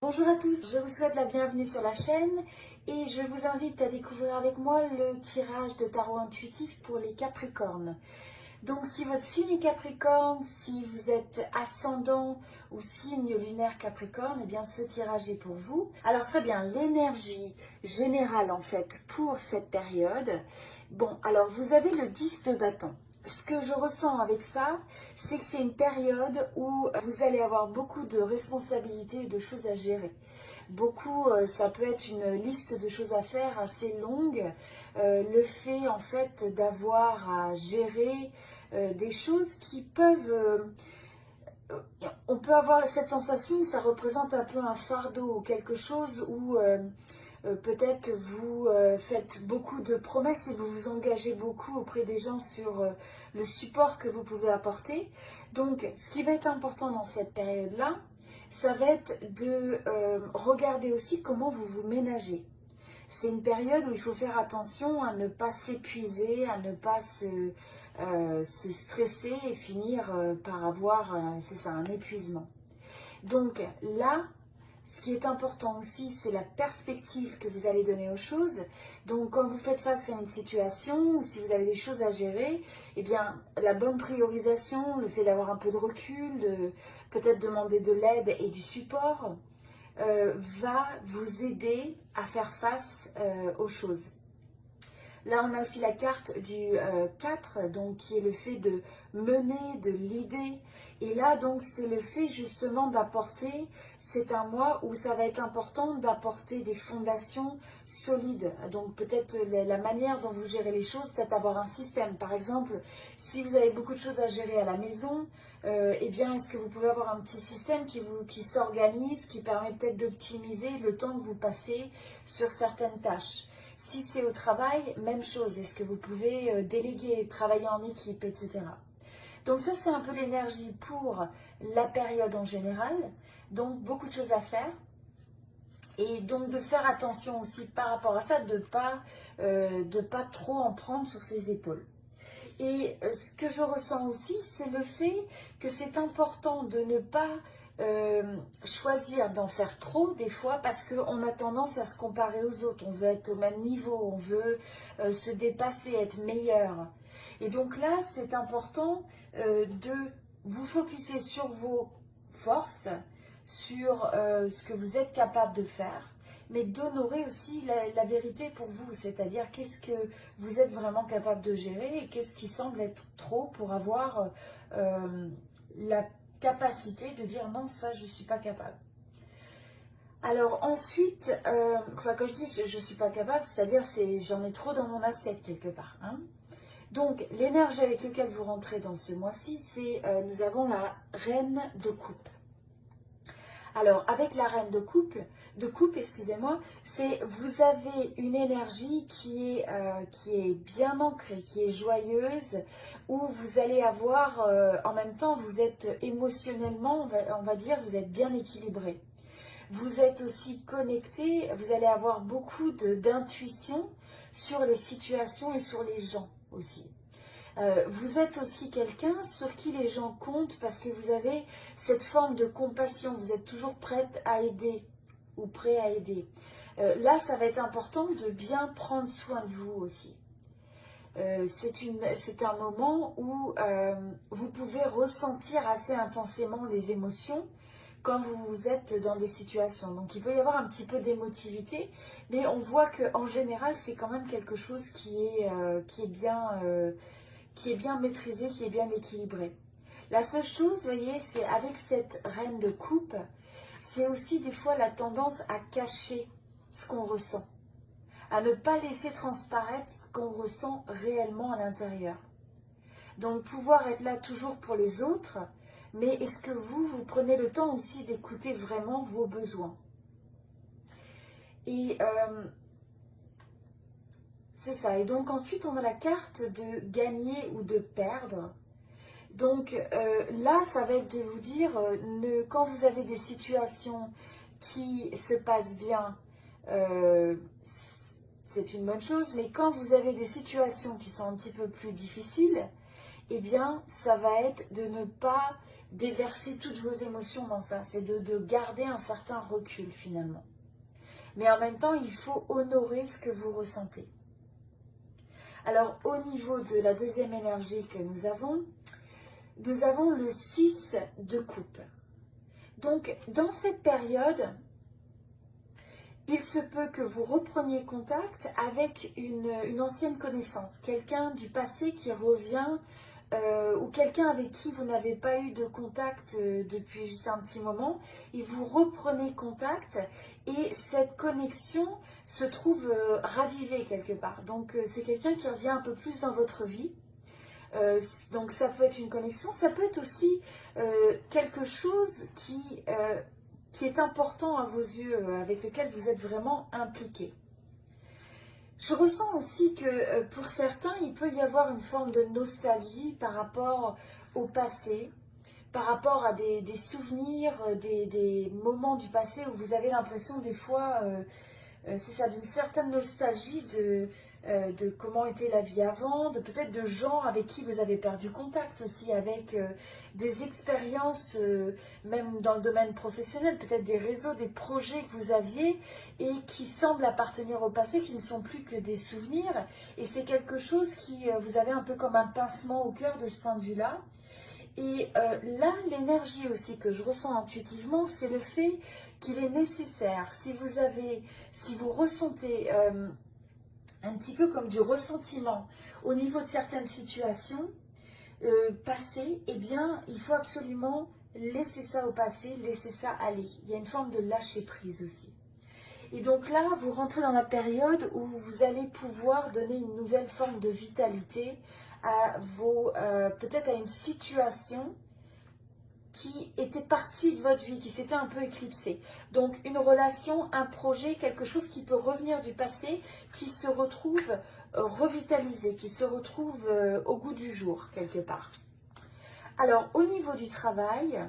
Bonjour à tous, je vous souhaite la bienvenue sur la chaîne et je vous invite à découvrir avec moi le tirage de tarot intuitif pour les Capricornes. Donc si votre signe est Capricorne, si vous êtes ascendant ou signe lunaire Capricorne, eh bien ce tirage est pour vous. Alors très bien, l'énergie générale en fait pour cette période. Bon, alors vous avez le 10 de bâton. Ce que je ressens avec ça, c'est que c'est une période où vous allez avoir beaucoup de responsabilités et de choses à gérer. Beaucoup, ça peut être une liste de choses à faire assez longue. Le fait en fait d'avoir à gérer des choses qui peuvent... on peut avoir cette sensation que ça représente un peu un fardeau ou quelque chose où peut-être vous faites beaucoup de promesses et vous vous engagez beaucoup auprès des gens sur le support que vous pouvez apporter. Donc, ce qui va être important dans cette période-là, ça va être de regarder aussi comment vous vous ménagez. C'est une période où il faut faire attention à ne pas s'épuiser, à ne pas se stresser et finir par avoir, c'est ça, un épuisement. Donc là, ce qui est important aussi, c'est la perspective que vous allez donner aux choses. Donc, quand vous faites face à une situation, ou si vous avez des choses à gérer, eh bien, la bonne priorisation, le fait d'avoir un peu de recul, de peut-être demander de l'aide et du support, va vous aider à faire face aux choses. Là, on a aussi la carte du 4, donc qui est le fait de mener, de l'idée. Et là, donc, c'est le fait justement d'apporter, c'est un mois où ça va être important d'apporter des fondations solides. Donc, peut-être la manière dont vous gérez les choses, peut-être avoir un système. Par exemple, si vous avez beaucoup de choses à gérer à la maison, eh bien, est-ce que vous pouvez avoir un petit système qui s'organise, qui permet peut-être d'optimiser le temps que vous passez sur certaines tâches? Si c'est au travail, même chose. Est-ce que vous pouvez déléguer, travailler en équipe, etc. Donc ça, c'est un peu l'énergie pour la période en général. Donc, beaucoup de choses à faire. Et donc, de faire attention aussi par rapport à ça, de pas trop en prendre sur ses épaules. Et ce que je ressens aussi, c'est le fait que c'est important de ne pas choisir d'en faire trop des fois parce qu'on a tendance à se comparer aux autres. On veut être au même niveau, on veut se dépasser, être meilleur. Et donc là, c'est important de vous focuser sur vos forces, sur ce que vous êtes capable de faire, mais d'honorer aussi la vérité pour vous, c'est-à-dire qu'est-ce que vous êtes vraiment capable de gérer et qu'est-ce qui semble être trop pour avoir la capacité de dire non, ça je ne suis pas capable. Alors ensuite, quand je dis je ne suis pas capable, c'est-à-dire j'en ai trop dans mon assiette quelque part. Hein. Donc l'énergie avec laquelle vous rentrez dans ce mois-ci, c'est nous avons la reine de coupe. Alors, avec la reine de coupe, excusez-moi, c'est vous avez une énergie qui est bien ancrée, qui est joyeuse, où vous allez avoir, en même temps, vous êtes émotionnellement, on va dire, vous êtes bien équilibré. Vous êtes aussi connecté, vous allez avoir beaucoup d'intuition sur les situations et sur les gens aussi. Vous êtes aussi quelqu'un sur qui les gens comptent parce que vous avez cette forme de compassion. Vous êtes toujours prête à aider ou prêt à aider. Là, ça va être important de bien prendre soin de vous aussi. C'est un moment où vous pouvez ressentir assez intensément les émotions quand vous êtes dans des situations. Donc, il peut y avoir un petit peu d'émotivité, mais on voit qu'en général, c'est quand même quelque chose qui est bien maîtrisé, qui est bien équilibré. La seule chose, vous voyez, c'est avec cette reine de coupe, c'est aussi des fois la tendance à cacher ce qu'on ressent, à ne pas laisser transparaître ce qu'on ressent réellement à l'intérieur. Donc pouvoir être là toujours pour les autres, mais est-ce que vous prenez le temps aussi d'écouter vraiment vos besoins? Et c'est ça. Et donc ensuite, on a la carte de gagner ou de perdre. Donc là, ça va être de vous dire, quand vous avez des situations qui se passent bien, c'est une bonne chose, mais quand vous avez des situations qui sont un petit peu plus difficiles, eh bien, ça va être de ne pas déverser toutes vos émotions dans ça, c'est de garder un certain recul finalement. Mais en même temps, il faut honorer ce que vous ressentez. Alors, au niveau de la deuxième énergie que nous avons le 6 de coupe. Donc, dans cette période, il se peut que vous repreniez contact avec une ancienne connaissance, quelqu'un du passé qui revient, ou quelqu'un avec qui vous n'avez pas eu de contact depuis juste un petit moment, et vous reprenez contact, et cette connexion se trouve ravivée quelque part. Donc, c'est quelqu'un qui revient un peu plus dans votre vie. Donc ça peut être une connexion, ça peut être aussi quelque chose qui est important à vos yeux, avec lequel vous êtes vraiment impliqué. Je ressens aussi que pour certains, il peut y avoir une forme de nostalgie par rapport au passé, par rapport à des souvenirs, des moments du passé où vous avez l'impression des fois, c'est ça, d'une certaine nostalgie de comment était la vie avant, de peut-être de gens avec qui vous avez perdu contact aussi, avec des expériences, même dans le domaine professionnel, peut-être des réseaux, des projets que vous aviez et qui semblent appartenir au passé, qui ne sont plus que des souvenirs. Et c'est quelque chose qui, vous avez un peu comme un pincement au cœur de ce point de vue-là. Et là, l'énergie aussi que je ressens intuitivement, c'est le fait qu'il est nécessaire, si vous ressentez un petit peu comme du ressentiment au niveau de certaines situations passées, eh bien, il faut absolument laisser ça au passé, laisser ça aller. Il y a une forme de lâcher prise aussi. Et donc là, vous rentrez dans la période où vous allez pouvoir donner une nouvelle forme de vitalité à peut-être à une situation qui était partie de votre vie, qui s'était un peu éclipsée. Donc une relation, un projet, quelque chose qui peut revenir du passé, qui se retrouve revitalisé, qui se retrouve au goût du jour, quelque part. Alors au niveau du travail,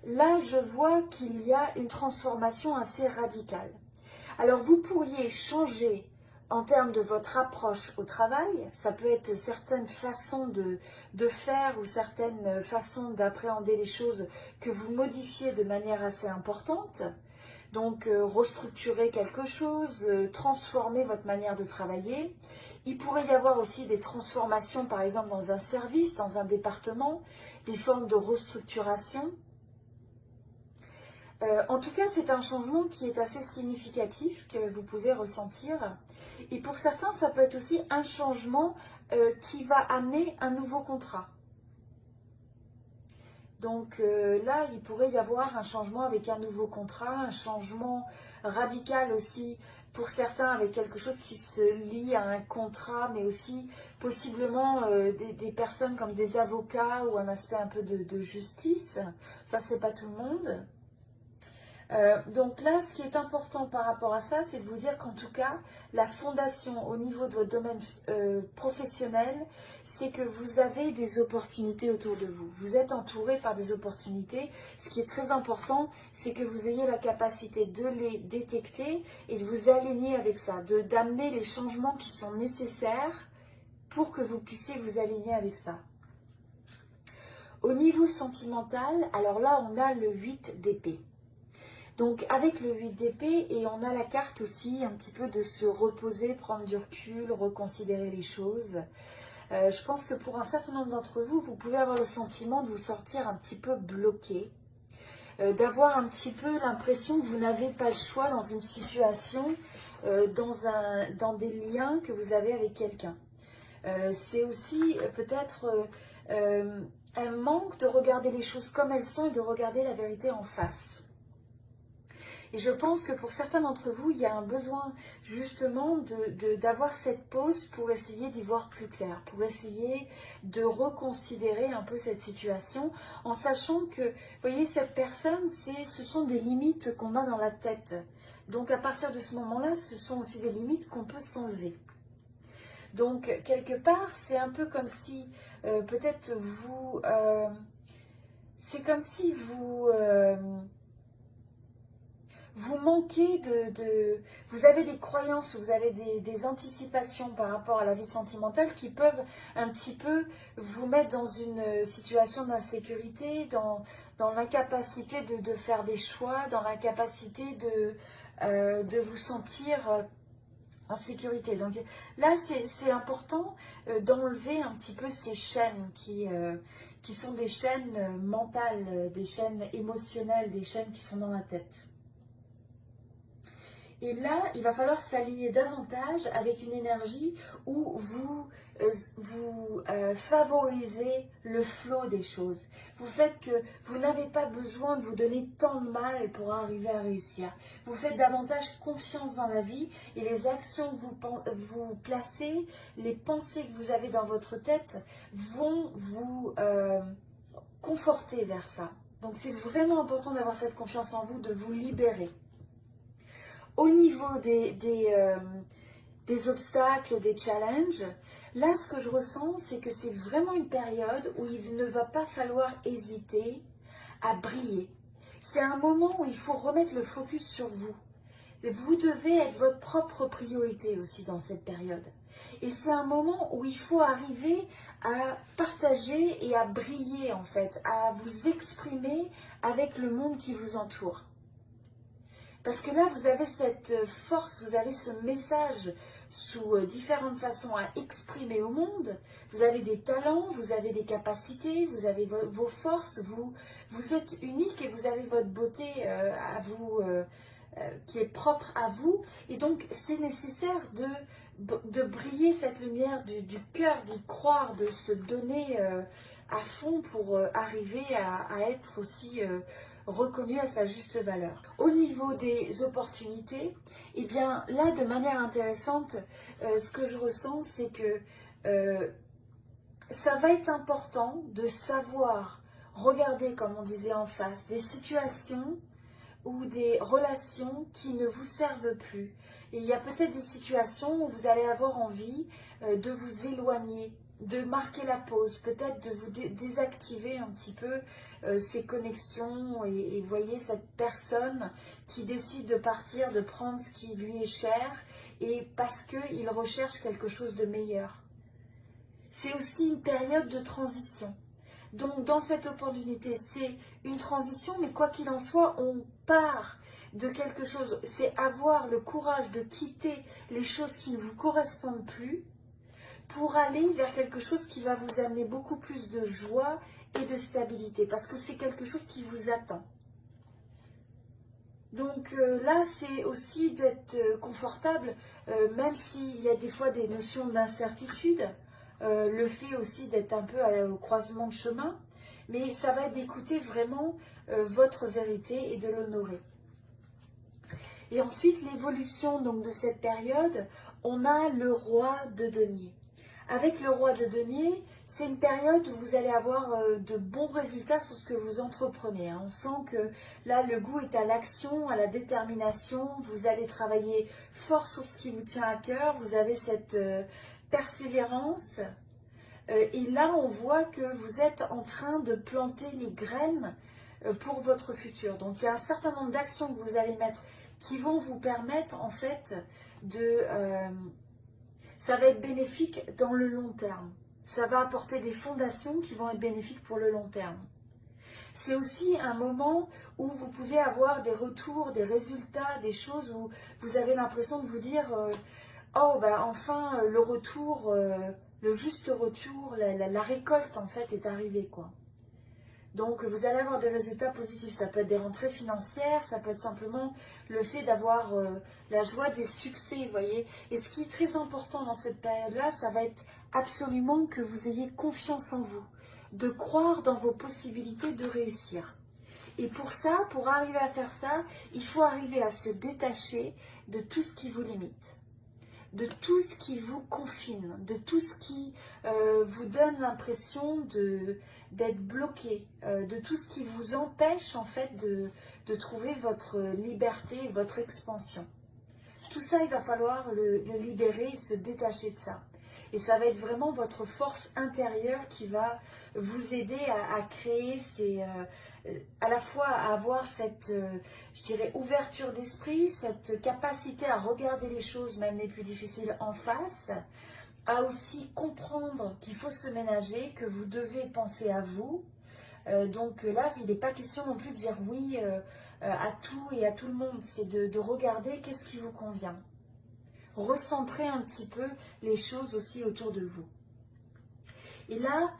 là je vois qu'il y a une transformation assez radicale. Alors vous pourriez changer en termes de votre approche au travail, ça peut être certaines façons de faire ou certaines façons d'appréhender les choses que vous modifiez de manière assez importante. Donc restructurer quelque chose, transformer votre manière de travailler. Il pourrait y avoir aussi des transformations par exemple dans un service, dans un département, des formes de restructuration. En tout cas, c'est un changement qui est assez significatif que vous pouvez ressentir. Et pour certains, ça peut être aussi un changement qui va amener un nouveau contrat. Donc là, il pourrait y avoir un changement avec un nouveau contrat, un changement radical aussi pour certains avec quelque chose qui se lie à un contrat, mais aussi possiblement des personnes comme des avocats ou un aspect un peu de justice. Ça, c'est pas tout le monde. Donc là, ce qui est important par rapport à ça, c'est de vous dire qu'en tout cas, la fondation au niveau de votre domaine professionnel, c'est que vous avez des opportunités autour de vous. Vous êtes entouré par des opportunités. Ce qui est très important, c'est que vous ayez la capacité de les détecter et de vous aligner avec ça, d'amener les changements qui sont nécessaires pour que vous puissiez vous aligner avec ça. Au niveau sentimental, alors là, on a le 8 d'épée. Donc avec le 8 d'épée, et on a la carte aussi un petit peu de se reposer, prendre du recul, reconsidérer les choses. Je pense que pour un certain nombre d'entre vous, vous pouvez avoir le sentiment de vous sortir un petit peu bloqué, d'avoir un petit peu l'impression que vous n'avez pas le choix dans une situation, dans des liens que vous avez avec quelqu'un. C'est aussi peut-être un manque de regarder les choses comme elles sont et de regarder la vérité en face. Et je pense que pour certains d'entre vous, il y a un besoin justement d'avoir cette pause pour essayer d'y voir plus clair, pour essayer de reconsidérer un peu cette situation, en sachant que, vous voyez, cette personne, ce sont des limites qu'on a dans la tête. Donc à partir de ce moment-là, ce sont aussi des limites qu'on peut s'enlever. Donc quelque part, c'est un peu comme si peut-être vous... c'est comme si vous manquez vous avez des croyances ou vous avez des anticipations par rapport à la vie sentimentale qui peuvent un petit peu vous mettre dans une situation d'insécurité, dans l'incapacité de faire des choix, dans l'incapacité de vous sentir en sécurité. Donc là, c'est important d'enlever un petit peu ces chaînes qui sont des chaînes mentales, des chaînes émotionnelles, des chaînes qui sont dans la tête. Et là, il va falloir s'aligner davantage avec une énergie où vous favorisez le flot des choses. Vous faites que vous n'avez pas besoin de vous donner tant de mal pour arriver à réussir. Vous faites davantage confiance dans la vie et les actions que vous placez, les pensées que vous avez dans votre tête vont vous conforter vers ça. Donc c'est vraiment important d'avoir cette confiance en vous, de vous libérer. Au niveau des obstacles, des challenges, là, ce que je ressens, c'est que c'est vraiment une période où il ne va pas falloir hésiter à briller. C'est un moment où il faut remettre le focus sur vous. Vous devez être votre propre priorité aussi dans cette période. Et c'est un moment où il faut arriver à partager et à briller, en fait, à vous exprimer avec le monde qui vous entoure. Parce que là, vous avez cette force, vous avez ce message sous différentes façons à exprimer au monde. Vous avez des talents, vous avez des capacités, vous avez vos forces, vous êtes unique et vous avez votre beauté à vous, qui est propre à vous. Et donc, c'est nécessaire de briller cette lumière du cœur, d'y croire, de se donner à fond pour arriver à être aussi reconnu à sa juste valeur. Au niveau des opportunités, eh bien là, de manière intéressante, ce que je ressens, c'est que ça va être important de savoir regarder, comme on disait en face, des situations ou des relations qui ne vous servent plus. Et il y a peut-être des situations où vous allez avoir envie de vous éloigner, de marquer la pause, peut-être de vous désactiver un petit peu ces connexions et voyez cette personne qui décide de partir, de prendre ce qui lui est cher et parce qu'il recherche quelque chose de meilleur. C'est aussi une période de transition. Donc dans cette opportunité, c'est une transition, mais quoi qu'il en soit, on part de quelque chose. C'est avoir le courage de quitter les choses qui ne vous correspondent plus pour aller vers quelque chose qui va vous amener beaucoup plus de joie et de stabilité, parce que c'est quelque chose qui vous attend. Donc là, c'est aussi d'être confortable, même s'il y a des fois des notions d'incertitude, le fait aussi d'être un peu au croisement de chemin, mais ça va être d'écouter vraiment votre vérité et de l'honorer. Et ensuite, l'évolution donc de cette période, on a le roi de denier. Avec le roi de denier, c'est une période où vous allez avoir de bons résultats sur ce que vous entreprenez. On sent que là, le goût est à l'action, à la détermination. Vous allez travailler fort sur ce qui vous tient à cœur. Vous avez cette persévérance. Et là, on voit que vous êtes en train de planter les graines pour votre futur. Donc, il y a un certain nombre d'actions que vous allez mettre qui vont vous permettre, en fait, ça va être bénéfique dans le long terme. Ça va apporter des fondations qui vont être bénéfiques pour le long terme. C'est aussi un moment où vous pouvez avoir des retours, des résultats, des choses où vous avez l'impression de vous dire oh, bah, enfin, le retour, le juste retour, la récolte, en fait, est arrivée, quoi. Donc, vous allez avoir des résultats positifs. Ça peut être des rentrées financières, ça peut être simplement le fait d'avoir la joie des succès, vous voyez. Et ce qui est très important dans cette période-là, ça va être absolument que vous ayez confiance en vous, de croire dans vos possibilités de réussir. Et pour ça, pour arriver à faire ça, il faut arriver à se détacher de tout ce qui vous limite, de tout ce qui vous confine, de tout ce qui vous donne l'impression d'être bloqué, de tout ce qui vous empêche en fait de trouver votre liberté, votre expansion. Tout ça, il va falloir le libérer et se détacher de ça. Et ça va être vraiment votre force intérieure qui va vous aider à créer à la fois à avoir cette, je dirais, ouverture d'esprit, cette capacité à regarder les choses, même les plus difficiles, en face, à aussi comprendre qu'il faut se ménager, que vous devez penser à vous. Donc là, il n'est pas question non plus de dire oui à tout et à tout le monde. C'est de regarder qu'est-ce qui vous convient. Recentrer un petit peu les choses aussi autour de vous. Et là,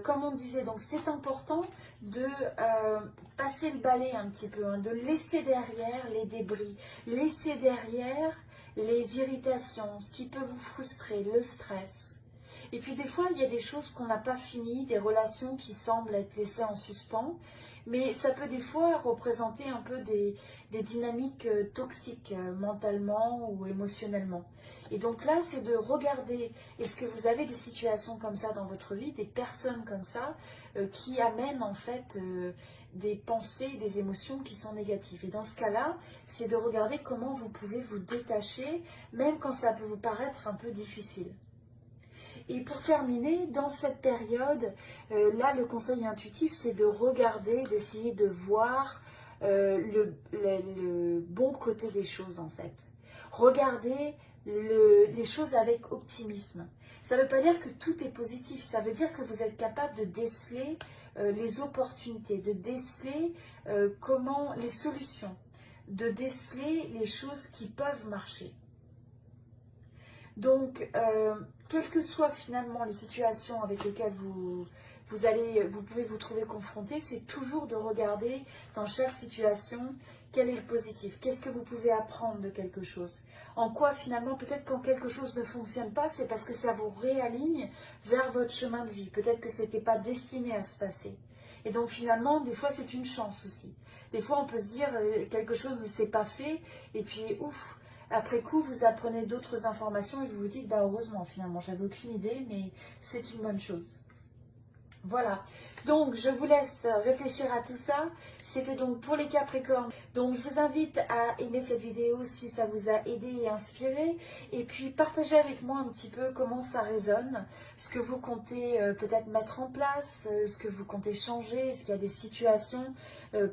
comme on disait, donc c'est important de passer le balai un petit peu, hein, de laisser derrière les débris, laisser derrière les irritations, ce qui peut vous frustrer, le stress. Et puis des fois, il y a des choses qu'on n'a pas finies, des relations qui semblent être laissées en suspens, mais ça peut des fois représenter un peu des dynamiques toxiques mentalement ou émotionnellement. Et donc là, c'est de regarder, est-ce que vous avez des situations comme ça dans votre vie, des personnes comme ça, qui amènent en fait des pensées, des émotions qui sont négatives. Et dans ce cas-là, c'est de regarder comment vous pouvez vous détacher, même quand ça peut vous paraître un peu difficile. Et pour terminer, dans cette période, là, le conseil intuitif, c'est de regarder, d'essayer de voir le bon côté des choses, en fait. Regardez les choses avec optimisme. Ça ne veut pas dire que tout est positif, ça veut dire que vous êtes capable de déceler les opportunités, de déceler les solutions, de déceler les choses qui peuvent marcher. Donc, quelles que soient finalement les situations avec lesquelles vous pouvez vous trouver confronté, c'est toujours de regarder dans chaque situation quel est le positif, qu'est-ce que vous pouvez apprendre de quelque chose. En quoi finalement, peut-être quand quelque chose ne fonctionne pas, c'est parce que ça vous réaligne vers votre chemin de vie. Peut-être que ce n'était pas destiné à se passer. Et donc finalement, des fois c'est une chance aussi. Des fois on peut se dire quelque chose ne s'est pas fait et puis ouf. Après coup, vous apprenez d'autres informations et vous vous dites, bah heureusement finalement, j'avais aucune idée, mais c'est une bonne chose. Voilà, donc je vous laisse réfléchir à tout ça. C'était donc pour les Capricornes. Donc je vous invite à aimer cette vidéo si ça vous a aidé et inspiré. Et puis partagez avec moi un petit peu comment ça résonne, ce que vous comptez peut-être mettre en place, ce que vous comptez changer, est-ce qu'il y a des situations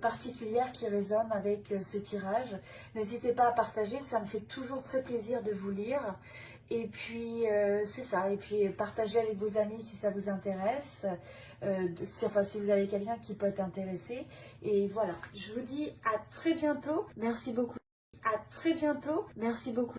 particulières qui résonnent avec ce tirage. N'hésitez pas à partager, ça me fait toujours très plaisir de vous lire. Et puis, c'est ça. Et puis, partagez avec vos amis si ça vous intéresse. Si vous avez quelqu'un qui peut être intéressé. Et voilà, je vous dis à très bientôt. Merci beaucoup. À très bientôt. Merci beaucoup.